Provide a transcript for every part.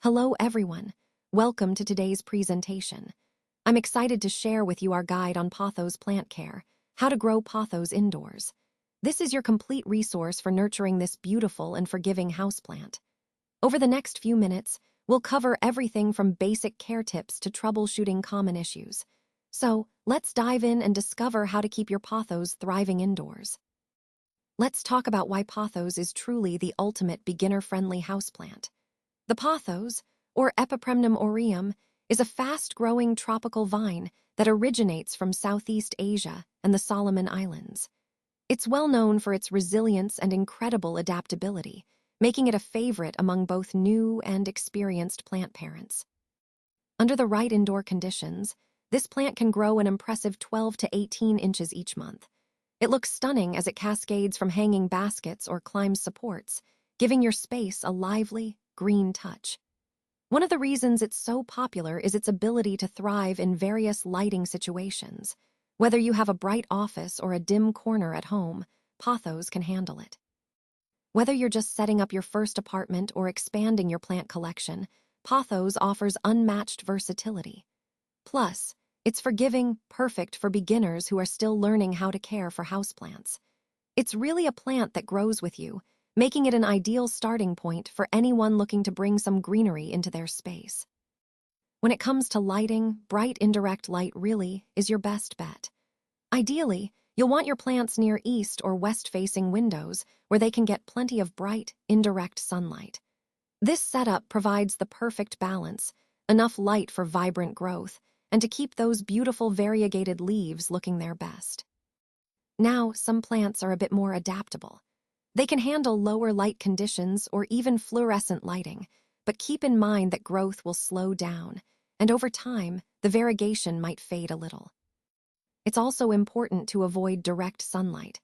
Hello everyone, welcome to today's presentation. I'm excited to share with you our guide on Pothos plant care, how to grow pothos indoors. This is your complete resource for nurturing this beautiful and forgiving houseplant. Over the next few minutes, we'll cover everything from basic care tips to troubleshooting common issues. So, let's dive in and discover how to keep your pothos thriving indoors. Let's talk about why pothos is truly the ultimate beginner-friendly houseplant. The pothos, or Epipremnum aureum, is a fast-growing tropical vine that originates from Southeast Asia and the Solomon Islands. It's well known for its resilience and incredible adaptability, making it a favorite among both new and experienced plant parents. Under the right indoor conditions, this plant can grow an impressive 12 to 18 inches each month. It looks stunning as it cascades from hanging baskets or climbs supports, giving your space a lively, green touch. One of the reasons it's so popular is its ability to thrive in various lighting situations. Whether you have a bright office or a dim corner at home, pothos can handle it. Whether you're just setting up your first apartment or expanding your plant collection, pothos offers unmatched versatility. Plus, it's forgiving, perfect for beginners who are still learning how to care for houseplants. It's really a plant that grows with you, making it an ideal starting point for anyone looking to bring some greenery into their space. When it comes to lighting, bright indirect light really is your best bet. Ideally, you'll want your plants near east or west-facing windows where they can get plenty of bright, indirect sunlight. This setup provides the perfect balance, enough light for vibrant growth, and to keep those beautiful variegated leaves looking their best. Now, some plants are a bit more adaptable. They can handle lower light conditions or even fluorescent lighting, but keep in mind that growth will slow down, and over time, the variegation might fade a little. It's also important to avoid direct sunlight.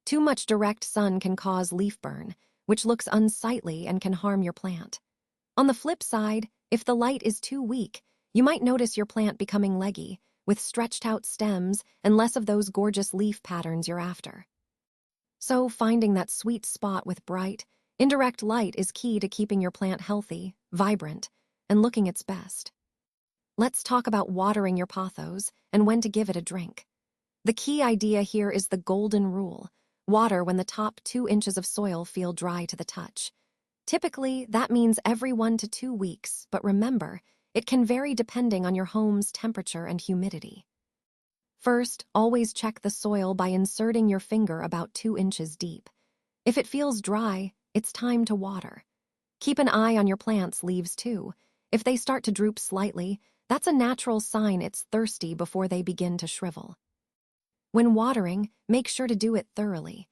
Too much direct sun can cause leaf burn, which looks unsightly and can harm your plant. On the flip side, if the light is too weak, you might notice your plant becoming leggy, with stretched out stems and less of those gorgeous leaf patterns you're after. So, finding that sweet spot with bright, indirect light is key to keeping your plant healthy, vibrant, and looking its best. Let's talk about watering your pothos and when to give it a drink. The key idea here is the golden rule: water when the top 2 inches of soil feel dry to the touch. Typically, that means every 1 to 2 weeks, but remember, it can vary depending on your home's temperature and humidity. First, always check the soil by inserting your finger about 2 inches deep. If it feels dry, it's time to water. Keep an eye on your plant's leaves too. If they start to droop slightly, that's a natural sign it's thirsty before they begin to shrivel. When watering, make sure to do it thoroughly.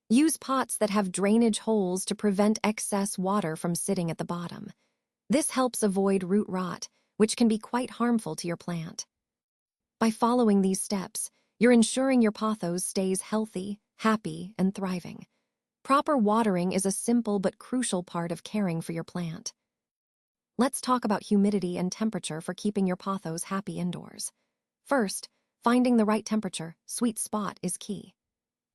Use pots that have drainage holes to prevent excess water from sitting at the bottom. This helps avoid root rot, which can be quite harmful to your plant. By following these steps, you're ensuring your pothos stays healthy, happy, and thriving. Proper watering is a simple but crucial part of caring for your plant. Let's talk about humidity and temperature for keeping your pothos happy indoors. First, finding the right temperature, sweet spot, is key.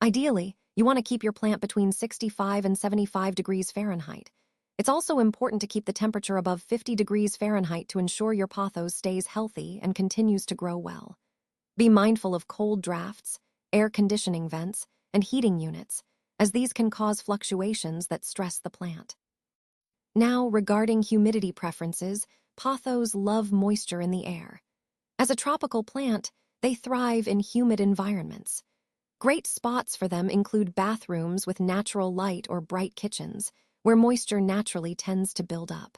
Ideally, you want to keep your plant between 65 and 75 degrees Fahrenheit. It's also important to keep the temperature above 50 degrees Fahrenheit to ensure your pothos stays healthy and continues to grow well. Be mindful of cold drafts, air conditioning vents, and heating units, as these can cause fluctuations that stress the plant. Now, regarding humidity preferences, pothos love moisture in the air. As a tropical plant, they thrive in humid environments. Great spots for them include bathrooms with natural light or bright kitchens, where moisture naturally tends to build up.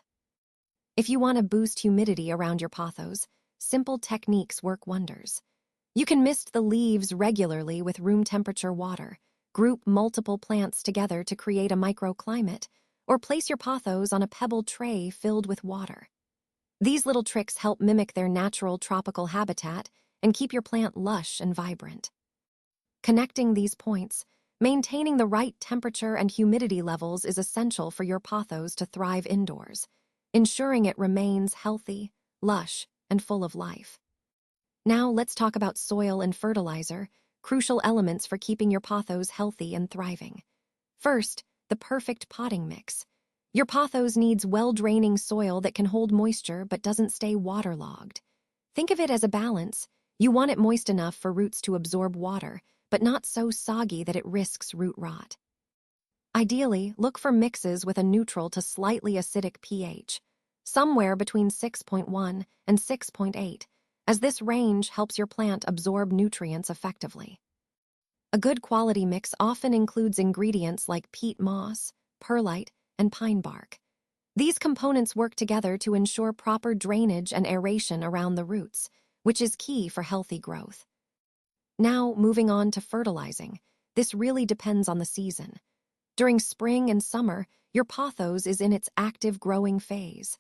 If you want to boost humidity around your pothos, simple techniques work wonders. You can mist the leaves regularly with room temperature water, group multiple plants together to create a microclimate, or place your pothos on a pebble tray filled with water. These little tricks help mimic their natural tropical habitat and keep your plant lush and vibrant. Connecting these points, maintaining the right temperature and humidity levels is essential for your pothos to thrive indoors, ensuring it remains healthy, lush, and full of life. Now let's talk about soil and fertilizer, crucial elements for keeping your pothos healthy and thriving. First, the perfect potting mix. Your pothos needs well-draining soil that can hold moisture but doesn't stay waterlogged. Think of it as a balance. You want it moist enough for roots to absorb water, but not so soggy that it risks root rot. Ideally, look for mixes with a neutral to slightly acidic pH, somewhere between 6.1 and 6.8, as this range helps your plant absorb nutrients effectively. A good quality mix often includes ingredients like peat moss, perlite, and pine bark. These components work together to ensure proper drainage and aeration around the roots, which is key for healthy growth. Now, moving on to fertilizing. This really depends on the season. During spring and summer, your pothos is in its active growing phase.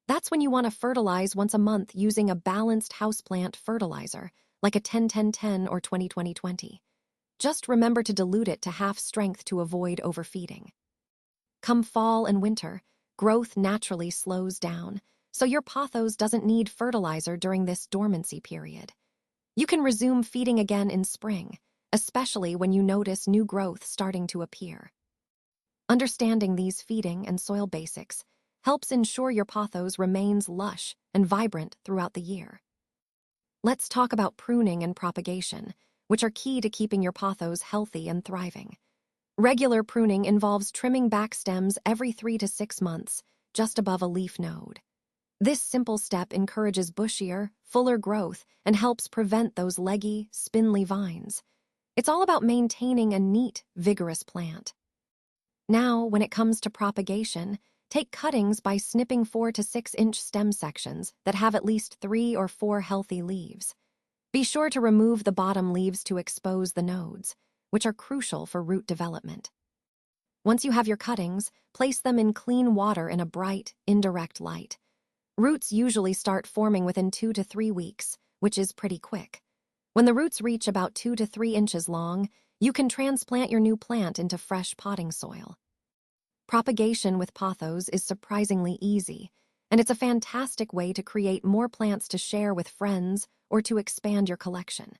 That's when you want to fertilize once a month using a balanced houseplant fertilizer, like a 10-10-10 or 20-20-20. Just remember to dilute it to half strength to avoid overfeeding. Come fall and winter, growth naturally slows down, so your pothos doesn't need fertilizer during this dormancy period. You can resume feeding again in spring, especially when you notice new growth starting to appear. Understanding these feeding and soil basics helps ensure your pothos remains lush and vibrant throughout the year. Let's talk about pruning and propagation, which are key to keeping your pothos healthy and thriving. Regular pruning involves trimming back stems every 3 to 6 months, just above a leaf node. This simple step encourages bushier, fuller growth and helps prevent those leggy, spindly vines. It's all about maintaining a neat, vigorous plant. Now, when it comes to propagation, take cuttings by snipping 4 to 6 inch stem sections that have at least 3 or 4 healthy leaves. Be sure to remove the bottom leaves to expose the nodes, which are crucial for root development. Once you have your cuttings, place them in clean water in a bright, indirect light. Roots usually start forming within 2 to 3 weeks, which is pretty quick. When the roots reach about 2 to 3 inches long, you can transplant your new plant into fresh potting soil. Propagation with pothos is surprisingly easy, and it's a fantastic way to create more plants to share with friends or to expand your collection.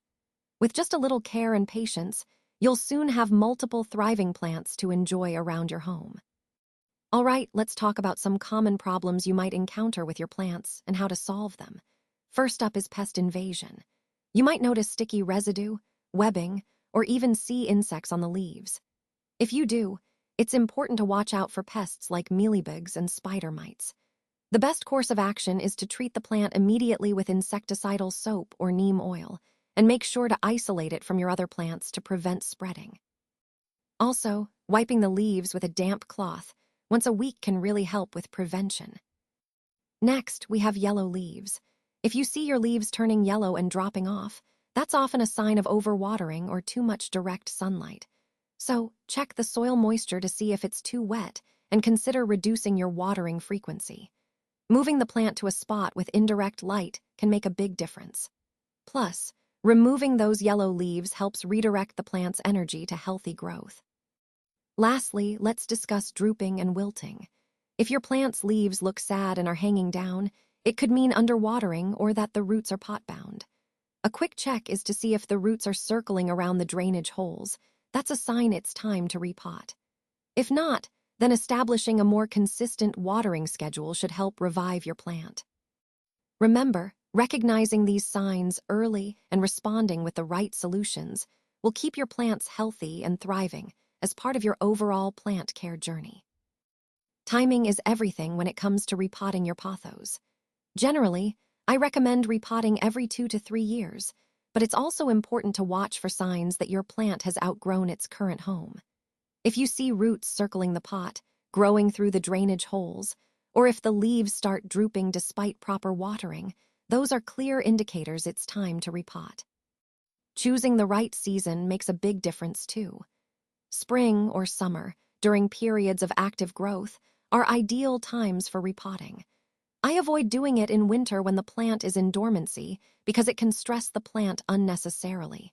With just a little care and patience, you'll soon have multiple thriving plants to enjoy around your home. All right, let's talk about some common problems you might encounter with your plants and how to solve them. First up is pest invasion. You might notice sticky residue, webbing, or even sea insects on the leaves. If you do, it's important to watch out for pests like mealybugs and spider mites. The best course of action is to treat the plant immediately with insecticidal soap or neem oil, and make sure to isolate it from your other plants to prevent spreading. Also, wiping the leaves with a damp cloth once a week can really help with prevention. Next, we have yellow leaves. If you see your leaves turning yellow and dropping off, that's often a sign of overwatering or too much direct sunlight. So, check the soil moisture to see if it's too wet and consider reducing your watering frequency. Moving the plant to a spot with indirect light can make a big difference. Plus, removing those yellow leaves helps redirect the plant's energy to healthy growth. Lastly, let's discuss drooping and wilting. If your plant's leaves look sad and are hanging down, it could mean underwatering or that the roots are pot-bound. A quick check is to see if the roots are circling around the drainage holes. That's a sign it's time to repot. If not, then establishing a more consistent watering schedule should help revive your plant. Remember, recognizing these signs early and responding with the right solutions will keep your plants healthy and thriving as part of your overall plant care journey. Timing is everything when it comes to repotting your pothos. Generally, I recommend repotting every 2 to 3 years, but it's also important to watch for signs that your plant has outgrown its current home. If you see roots circling the pot, growing through the drainage holes, or if the leaves start drooping despite proper watering, those are clear indicators it's time to repot. Choosing the right season makes a big difference too. Spring or summer, during periods of active growth, are ideal times for repotting. I avoid doing it in winter when the plant is in dormancy because it can stress the plant unnecessarily.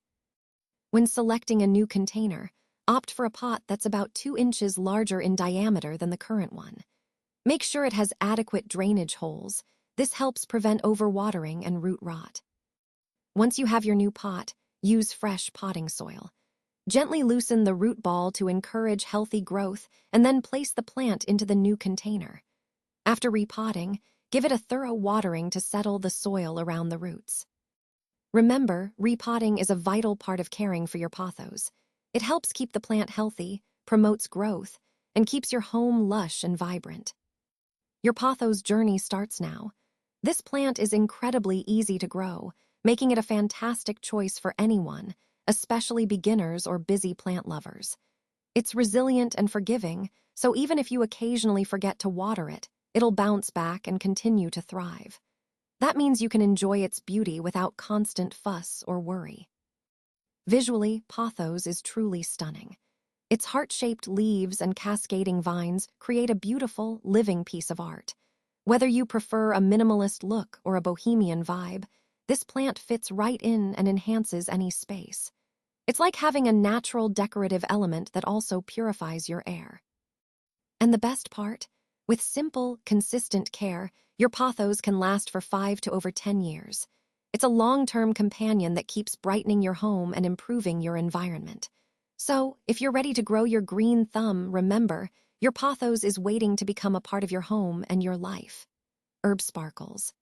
When selecting a new container, opt for a pot that's about 2 inches larger in diameter than the current one. Make sure it has adequate drainage holes. This helps prevent overwatering and root rot. Once you have your new pot, use fresh potting soil. Gently loosen the root ball to encourage healthy growth, and then place the plant into the new container. After repotting, give it a thorough watering to settle the soil around the roots. Remember, repotting is a vital part of caring for your pothos. It helps keep the plant healthy, promotes growth, and keeps your home lush and vibrant. Your pothos journey starts now. This plant is incredibly easy to grow, making it a fantastic choice for anyone, especially beginners or busy plant lovers. It's resilient and forgiving, so even if you occasionally forget to water it, it'll bounce back and continue to thrive. That means you can enjoy its beauty without constant fuss or worry. Visually, pothos is truly stunning. Its heart-shaped leaves and cascading vines create a beautiful, living piece of art. Whether you prefer a minimalist look or a bohemian vibe, this plant fits right in and enhances any space. It's like having a natural decorative element that also purifies your air. And the best part? With simple, consistent care, your pothos can last for 5 to over 10 years. It's a long-term companion that keeps brightening your home and improving your environment. So, if you're ready to grow your green thumb, remember, your pothos is waiting to become a part of your home and your life. Herb Sparkles.